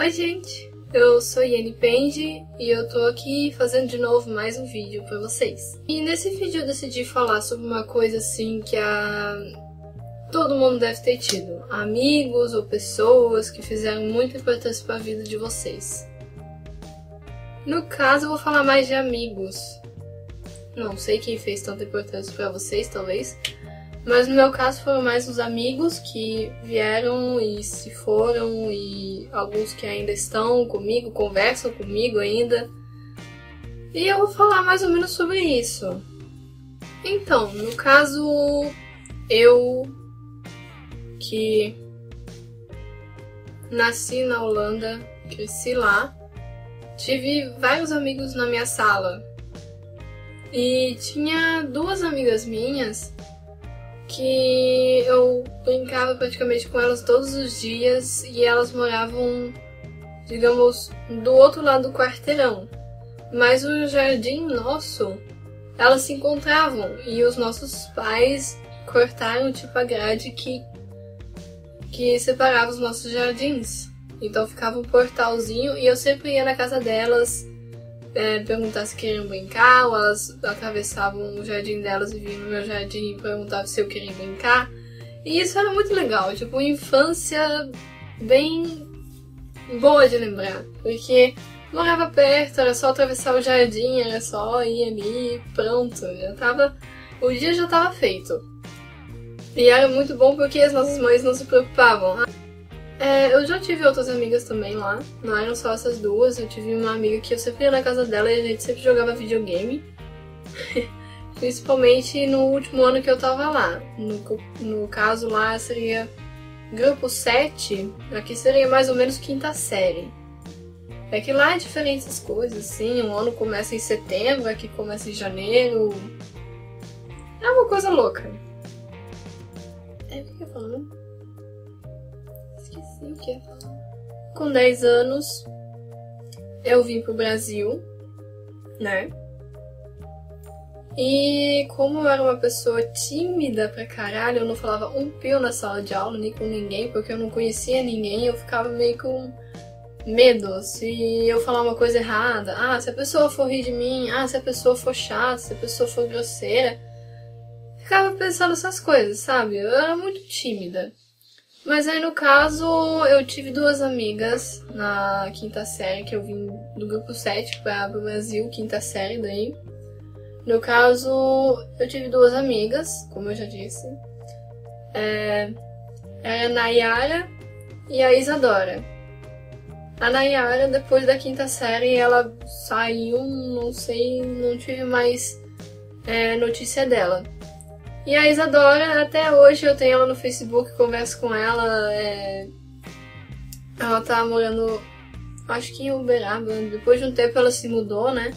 Oi gente, eu sou Yeni Pendi e eu tô aqui fazendo de novo mais um vídeo pra vocês. E nesse vídeo eu decidi falar sobre uma coisa assim que todo mundo deve ter tido. Amigos ou pessoas que fizeram muita importância pra vida de vocês. No caso eu vou falar mais de amigos. Não sei quem fez tanta importância pra vocês, talvez. Mas no meu caso foram mais os amigos que vieram e se foram e alguns que ainda estão comigo, conversam comigo ainda. E eu vou falar mais ou menos sobre isso. Então, no caso, eu que nasci na Holanda, cresci lá, tive vários amigos na minha sala. E tinha duas amigas minhas que eu brincava praticamente com elas todos os dias e elas moravam, digamos, do outro lado do quarteirão. Mas o jardim nosso, elas se encontravam e os nossos pais cortaram tipo a grade que separava os nossos jardins. Então ficava um portalzinho e eu sempre ia na casa delas perguntar se queriam brincar, ou elas atravessavam o jardim delas e vinham no meu jardim e perguntavam se eu queria brincar. E isso era muito legal, tipo, uma infância bem boa de lembrar, porque morava perto, era só atravessar o jardim, era só ir ali e pronto, o dia já tava feito. E era muito bom porque as nossas mães não se preocupavam. Eu já tive outras amigas também lá, não eram só essas duas. Eu tive uma amiga que eu sempre ia na casa dela e a gente sempre jogava videogame. Principalmente no último ano que eu tava lá. No caso lá seria grupo 7, aqui seria mais ou menos quinta série. É que lá é diferente as coisas, assim, um ano começa em setembro, aqui começa em janeiro. É uma coisa louca. O que eu ia falando? Esqueci o que ia falar. Com 10 anos, eu vim pro Brasil, né? E como eu era uma pessoa tímida pra caralho, eu não falava um pio na sala de aula, nem com ninguém, porque eu não conhecia ninguém, eu ficava meio com medo se eu falar uma coisa errada. Se a pessoa for rir de mim, se a pessoa for chata, se a pessoa for grosseira. Ficava pensando essas coisas, sabe? Eu era muito tímida. Mas aí, no caso, eu tive duas amigas na quinta série, que eu vim do grupo 7 para o Brasil, quinta série daí. No caso, eu tive duas amigas, como eu já disse. Era a Nayara e a Isadora. A Nayara, depois da quinta série, ela saiu, não sei, não tive mais notícia dela. E a Isadora, até hoje eu tenho ela no Facebook, converso com ela. Ela tá morando, acho que em Uberaba. Depois de um tempo ela se mudou, né?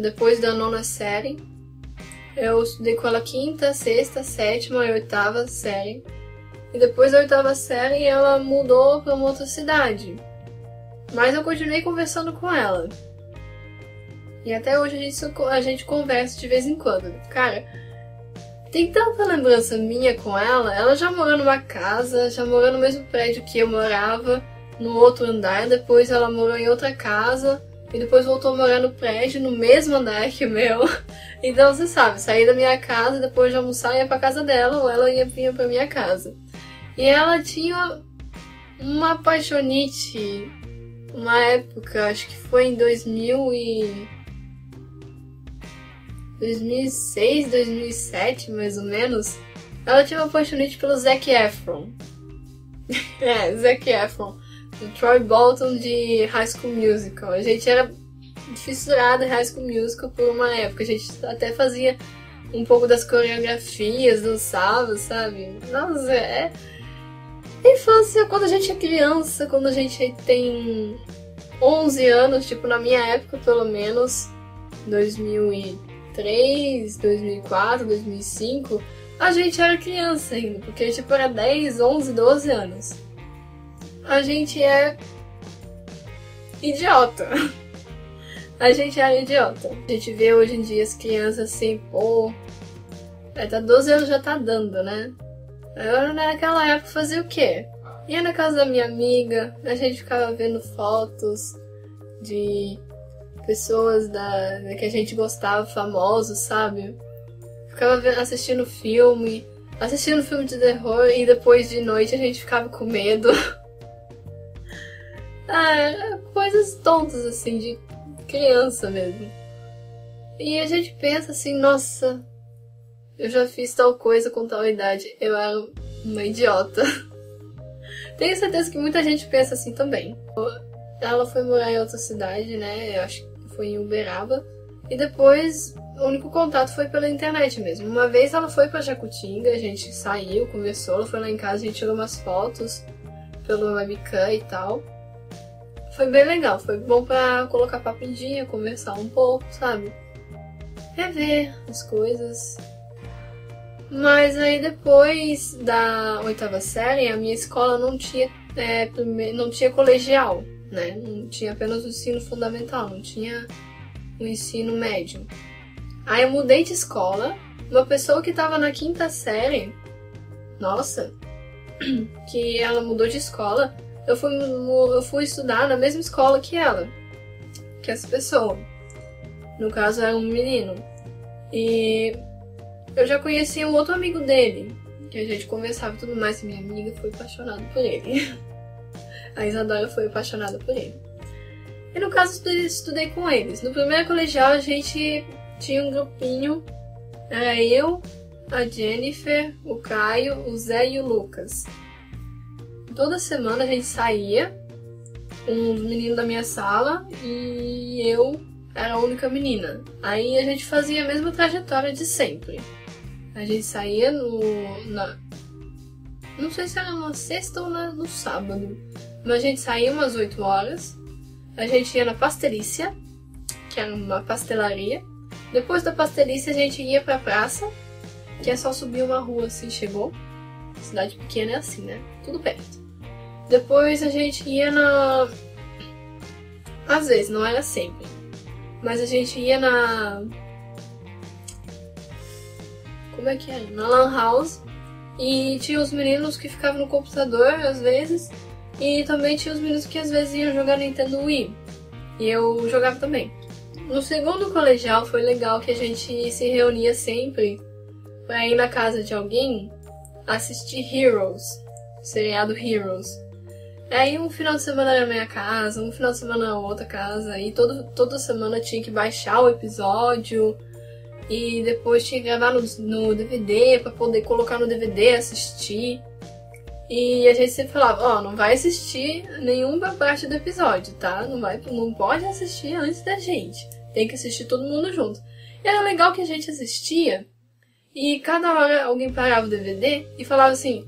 Depois da 9ª série. Eu estudei com ela quinta, sexta, sétima e 8ª série. E depois da 8ª série ela mudou pra uma outra cidade. Mas eu continuei conversando com ela. E até hoje a gente conversa de vez em quando. Cara, tem tanta lembrança minha com ela. Ela já morou numa casa, já morou no mesmo prédio que eu morava, no outro andar. Depois ela morou em outra casa e depois voltou a morar no prédio, no mesmo andar que o meu. Então você sabe, saí da minha casa, depois de almoçar ia pra casa dela, ou ela vinha pra minha casa. E ela tinha uma apaixonite, uma época, acho que foi em 2006, 2007, mais ou menos, ela tinha uma apaixonite pelo Zac Efron. Zac Efron, o Troy Bolton de High School Musical. A gente era fissurada em High School Musical por uma época. A gente até fazia um pouco das coreografias, dançava, sabe? Nossa, infância, quando a gente é criança, quando a gente tem 11 anos, tipo na minha época pelo menos, 2003, 2004, 2005, a gente era criança ainda, porque tipo era 10, 11, 12 anos. A gente é idiota. A gente era idiota. A gente vê hoje em dia as crianças assim, pô, tá 12 anos já tá dando, né? Eu naquela época fazia o quê? Ia na casa da minha amiga, a gente ficava vendo fotos de pessoas que a gente gostava, famosos, sabe? Ficava assistindo filme de terror e depois de noite a gente ficava com medo. Coisas tontas assim, de criança mesmo. E a gente pensa assim, nossa, eu já fiz tal coisa com tal idade, eu era uma idiota. Tenho certeza que muita gente pensa assim também. Ela foi morar em outra cidade, né? Eu acho que foi em Uberaba. E depois, o único contato foi pela internet mesmo. Uma vez ela foi pra Jacutinga, a gente saiu, conversou, ela foi lá em casa, a gente tirou umas fotos pelo webcam e tal. Foi bem legal, foi bom pra colocar papo em dia, conversar um pouco, sabe? Rever as coisas. Mas aí depois da 8ª série, a minha escola não tinha colegial, né? Não tinha apenas o ensino fundamental, não tinha o ensino médio. Aí eu mudei de escola, uma pessoa que estava na 5ª série, nossa, que ela mudou de escola, eu fui estudar na mesma escola que ela, que essa pessoa. No caso era um menino. E eu já conhecia um outro amigo dele, que a gente conversava e tudo mais, e minha amiga foi apaixonada por ele. A Isadora foi apaixonada por ele. E no caso, estudei com eles. No primeiro colegial, a gente tinha um grupinho. Era eu, a Jennifer, o Caio, o Zé e o Lucas. Toda semana a gente saía, uns meninos da minha sala, e eu era a única menina. Aí a gente fazia a mesma trajetória de sempre. A gente saía não sei se era na sexta ou no sábado, mas a gente saía umas 8 horas. A gente ia na Pastelícia, que era uma pastelaria. Depois da Pastelícia a gente ia pra praça, que é só subir uma rua assim, chegou. Cidade pequena é assim, né? Tudo perto. Depois a gente ia às vezes, não era sempre. Mas a gente ia como é que era? Na Lan House. E tinha os meninos que ficavam no computador, às vezes. E também tinha os meninos que às vezes iam jogar Nintendo Wii. E eu jogava também. No segundo colegial foi legal que a gente se reunia sempre pra ir na casa de alguém assistir Heroes, seriado Heroes. Aí um final de semana era na minha casa, um final de semana na outra casa, e toda semana tinha que baixar o episódio, e depois tinha que gravar no DVD pra poder colocar no DVD e assistir. E a gente sempre falava, não vai assistir nenhuma parte do episódio, tá? Não pode assistir antes da gente. Tem que assistir todo mundo junto. E era legal que a gente assistia, e cada hora alguém parava o DVD e falava assim,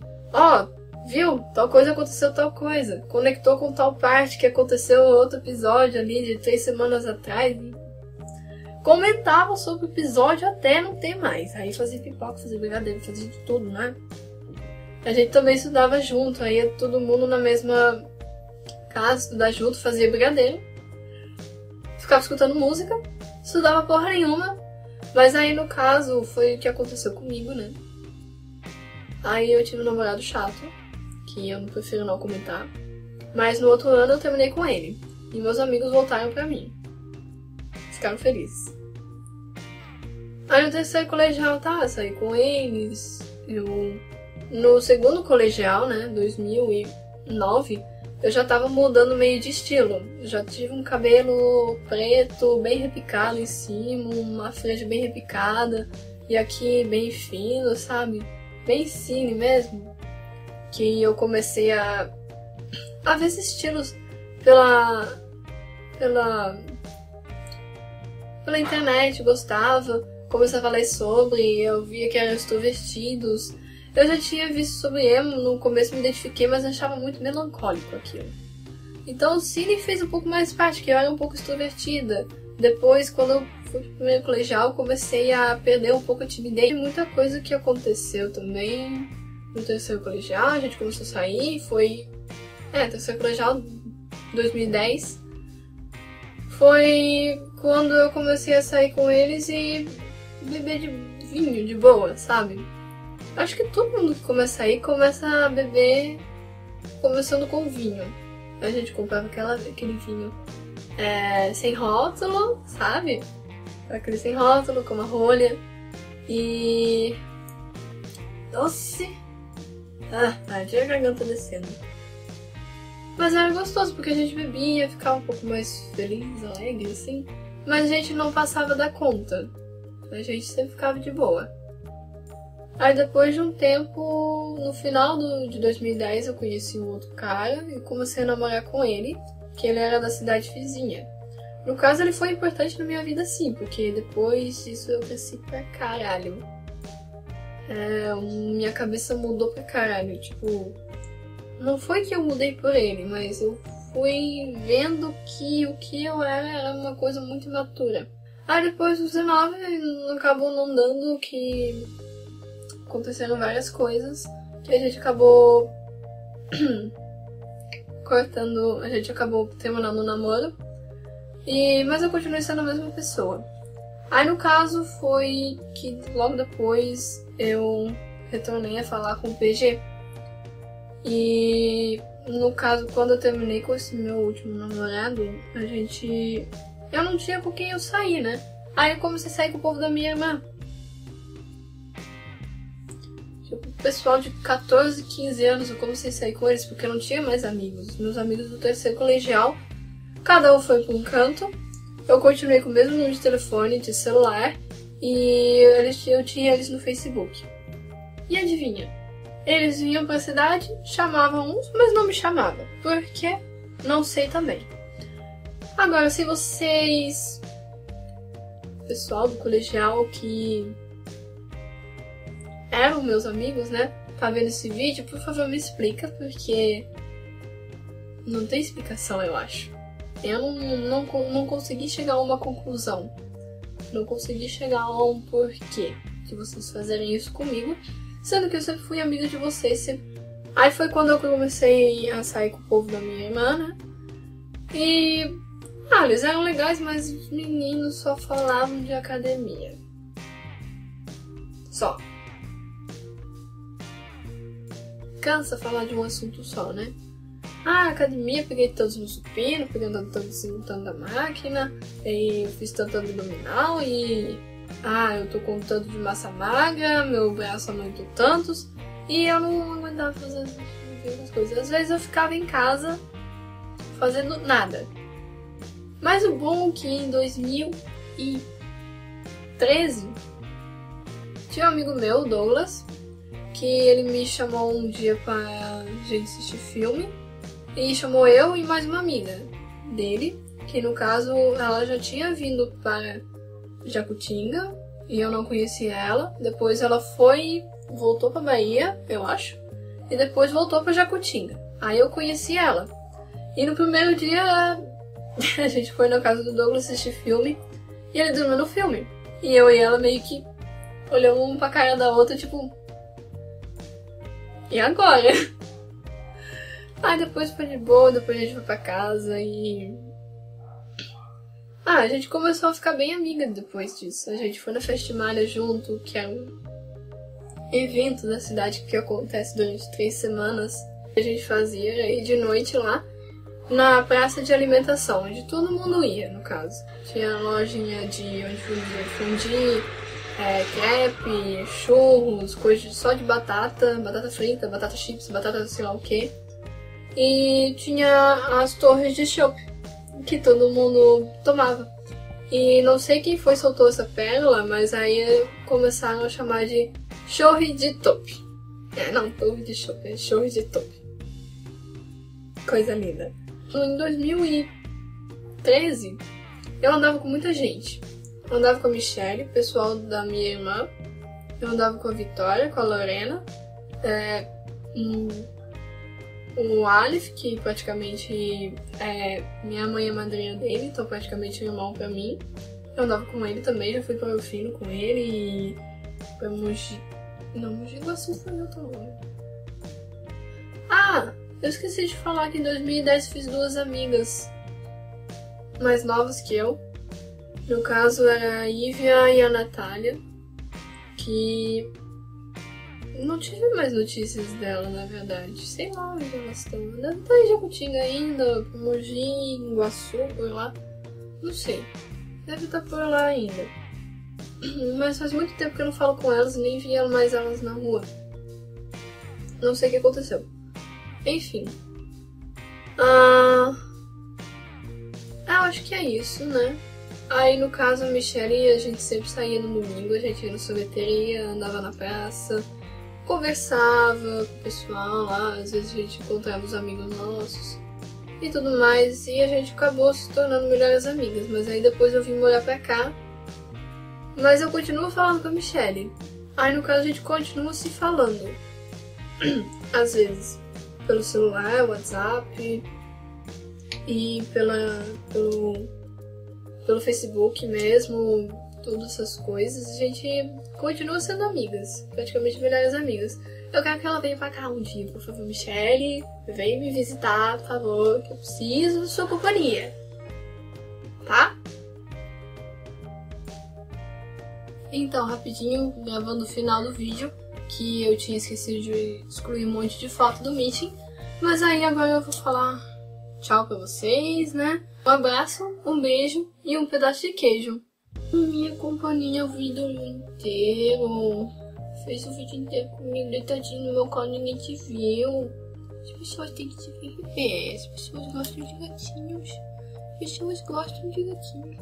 viu? Tal coisa aconteceu, tal coisa. Conectou com tal parte que aconteceu outro episódio ali de 3 semanas atrás. Comentava sobre o episódio até não ter mais. Aí fazia pipoca, fazia brigadeiro, fazia de tudo, né? A gente também estudava junto. Aí ia todo mundo na mesma casa, estudar junto, fazia brigadeiro. Ficava escutando música. Estudava porra nenhuma. Mas aí no caso foi o que aconteceu comigo, né? Aí eu tive um namorado chato, que eu não prefiro não comentar. Mas no outro ano eu terminei com ele. E meus amigos voltaram pra mim. Ficaram felizes. Aí no terceiro colegial, saí com eles. No segundo colegial, né, 2009, eu já tava mudando meio de estilo. Eu já tive um cabelo preto, bem repicado em cima, uma franja bem repicada. E aqui bem fino, sabe? Bem cine mesmo. Que eu comecei a ver esses estilos pela internet, gostava, começava a ler sobre, eu via que eram extrovertidos. Eu já tinha visto sobre emo, no começo me identifiquei, mas achava muito melancólico aquilo. Então o cine fez um pouco mais parte, que eu era um pouco extrovertida. Depois, quando eu fui pro primeiro colegial, comecei a perder um pouco a timidez. Muita coisa que aconteceu também no terceiro colegial, a gente começou a sair, terceiro colegial, 2010. Foi quando eu comecei a sair com eles e beber de vinho, de boa, sabe? Acho que todo mundo que começa a ir, começa a beber começando com vinho. A gente comprava aquele vinho sem rótulo, sabe? Aquele sem rótulo, com uma rolha. E... doce. Tinha a garganta descendo. Mas era gostoso, porque a gente bebia, ficava um pouco mais feliz, alegre, assim. Mas a gente não passava da conta. A gente sempre ficava de boa. Aí depois de um tempo, no final de 2010, eu conheci um outro cara e comecei a namorar com ele, que ele era da cidade vizinha. No caso, ele foi importante na minha vida sim, porque depois disso eu cresci pra caralho. Minha cabeça mudou pra caralho, tipo... Não foi que eu mudei por ele, mas eu fui vendo que o que eu era uma coisa muito imatura. Aí depois dos 19, acabou não dando, que aconteceram várias coisas, que a gente acabou cortando, a gente acabou terminando o namoro, mas eu continuei sendo a mesma pessoa. Aí no caso foi que logo depois eu retornei a falar com o PG. E no caso, quando eu terminei com esse meu último namorado, eu não tinha com quem eu sair, né? Aí eu comecei a sair com o povo da minha irmã. Tipo, o pessoal de 14, 15 anos, eu comecei a sair com eles porque eu não tinha mais amigos. Meus amigos do terceiro colegial, cada um foi pra um canto. Eu continuei com o mesmo número de telefone, de celular, e eu tinha eles no Facebook. E adivinha? Eles vinham pra cidade, chamavam uns, mas não me chamavam. Por quê? Não sei também. Agora, se vocês... pessoal do colegial que eram meus amigos, né? Tá vendo esse vídeo, por favor me explica, porque não tem explicação, eu acho. Eu não consegui chegar a uma conclusão. Não consegui chegar a um porquê de vocês fazerem isso comigo. Sendo que eu sempre fui amiga de vocês. Aí foi quando eu comecei a sair com o povo da minha irmã, né? E... eles eram legais, mas os meninos só falavam de academia. Só. Cansa falar de um assunto só, né? Academia, peguei todos no supino, peguei todos no tanto da máquina, e fiz tanto abdominal e... eu tô com tanto de massa magra, meu braço aumentou tantos, e eu não aguentava fazer as coisas. Às vezes eu ficava em casa fazendo nada. Mas o bom é que em 2013 tinha um amigo meu, Douglas, que ele me chamou um dia pra gente assistir filme, e chamou eu e mais uma amiga dele, que no caso ela já tinha vindo para Jacutinga e eu não conhecia ela. Depois ela voltou pra Bahia, eu acho, e depois voltou pra Jacutinga. Aí eu conheci ela. E no primeiro dia a gente foi na casa do Douglas assistir filme e ele dormiu no filme. E eu e ela meio que olhamos uma pra cara da outra, tipo... e agora? Aí depois foi de boa, depois a gente foi pra casa e... a gente começou a ficar bem amiga depois disso. A gente foi na Festimalha junto, que é um evento da cidade que acontece durante 3 semanas. A gente fazia aí de noite lá na praça de alimentação, onde todo mundo ia, no caso. Tinha lojinha de onde vendia fundi, crepe, churros, coisas só de batata frita, batata chips, batata sei lá o que. E tinha as torres de chopp, que todo mundo tomava. E não sei quem foi soltou essa pérola, mas aí começaram a chamar de chorre de top. Não, torre de chopp, é chorre de top. Coisa linda. Em 2013, eu andava com muita gente. Eu andava com a Michelle, o pessoal da minha irmã. Eu andava com a Vitória, com a Lorena. O Aleph, que praticamente é minha mãe e madrinha dele, então praticamente um irmão pra mim. Eu andava com ele também, já fui para o Fino com ele e pra Mogi... Não, Mogi Guaçu foi outro nome. Eu esqueci de falar que em 2010 fiz 2 amigas mais novas que eu. No caso era a Ívia e a Natália, que não tive mais notícias dela, na verdade. Sei lá onde elas estão. Deve estar em Jacutinga ainda, Mogi, Iguaçu, por lá. Não sei. Deve estar por lá ainda. Mas faz muito tempo que eu não falo com elas e nem vi mais elas na rua. Não sei o que aconteceu. Enfim. Eu acho que é isso, né? Aí, no caso, a Michelle, a gente sempre saía no domingo, a gente ia na sorveteria, andava na praça, conversava com o pessoal lá, às vezes a gente encontrava os amigos nossos e tudo mais, e a gente acabou se tornando melhores amigas. Mas aí depois eu vim morar pra cá, mas eu continuo falando com a Michelle. Aí, no caso, a gente continua se falando, às vezes, pelo celular, WhatsApp e pelo Facebook mesmo, todas essas coisas. A gente continua sendo amigas, praticamente melhores amigas. Eu quero que ela venha pra cá um dia, por favor, Michelle, vem me visitar, por favor, que eu preciso da sua companhia, tá? Então, rapidinho, gravando o final do vídeo, que eu tinha esquecido de excluir um monte de foto do meeting, mas aí agora eu vou falar tchau pra vocês, né? Um abraço, um beijo e um pedaço de queijo. Minha companhia o vídeo inteiro. Fez o vídeo inteiro comigo, deitadinho no meu colo, ninguém te viu. As pessoas têm que te ver. As pessoas gostam de gatinhos. As pessoas gostam de gatinhos.